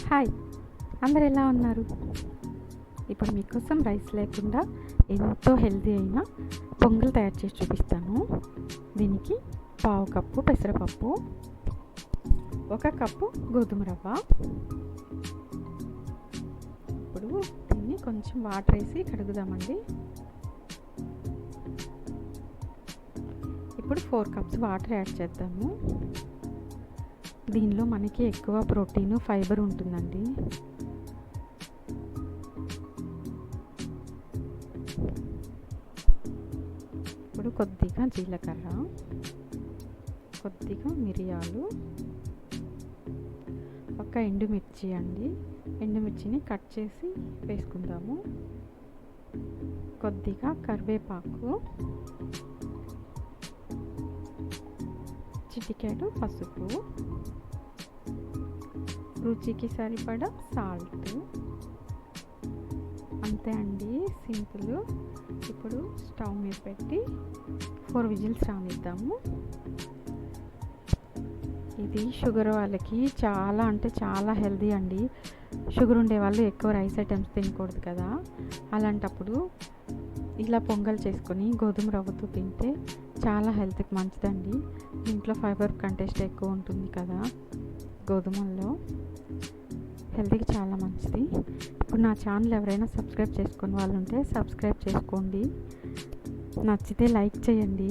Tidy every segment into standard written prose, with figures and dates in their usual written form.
Hi, అందరు ఎలా ఉన్నారు? ఇప్పుడు మీకోసం రైస్ లేకుండా ఎంతో హెల్తీ అయిన పొంగల్ తయారు చేసి చూపిస్తాను. దీనికి పావు కప్పు పెసరపప్పు, 1 కప్పు గోధుమ రవ్వ. ఇప్పుడు దీన్ని కొంచెం వాటర్ వేసి కడుగుదామండి. ఇప్పుడు 4 కప్స్ వాటర్ యాడ్ చేద్దాము. దీనిలో మనకి ఎక్కువ ప్రోటీన్, ఫైబర్ ఉంటుందండి. ఇప్పుడు కొద్దిగా జీలకర్ర, కొద్దిగా మిరియాలు, ఒక ఎండుమిర్చి అండి. ఎండుమిర్చిని కట్ చేసి వేసుకుందాము. కొద్దిగా కరివేపాకు, చిటికెడు పసుపు, రుచికి సరిపడా సాల్ట్. అంతే అండి, సింపుల్. ఇప్పుడు స్టవ్ మీద పెట్టి 4 విజిల్స్ రానిద్దాము. ఇది షుగర్ వాళ్ళకి చాలా అంటే చాలా హెల్తీ అండి. షుగర్ ఉండే వాళ్ళు ఎక్కువ రైస్ ఐటమ్స్ తినకూడదు కదా. అలాంటప్పుడు ఇలా పొంగల్ చేసుకొని గోధుమ రవ్వతో తింటే చాలా హెల్త్కి మంచిదండి. దీంట్లో ఫైబర్ కంటెంట్ ఎక్కువ ఉంటుంది కదా గోధుమల్లో. హెల్త్కి చాలా మంచిది. ఇప్పుడు నా ఛానల్ ఎవరైనా సబ్స్క్రైబ్ చేసుకుని వాళ్ళు ఉంటే సబ్స్క్రైబ్ చేసుకోండి. నచ్చితే లైక్ చేయండి.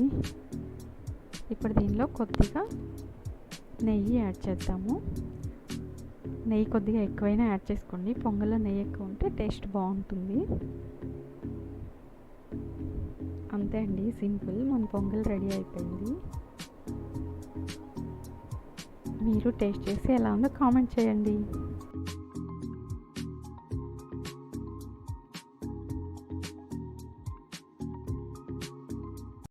ఇప్పుడు దీనిలో కొద్దిగా నెయ్యి యాడ్ చేద్దాము. నెయ్యి కొద్దిగా ఎక్కువైనా యాడ్ చేసుకోండి. పొంగల్లో నెయ్యి ఎక్కువ ఉంటే టేస్ట్ బాగుంటుంది. అంతే అండి, సింపుల్. మన పొంగల్ రెడీ అయిపోయింది. మీరు టేస్ట్ చేసి ఎలా ఉందో కామెంట్ చేయండి.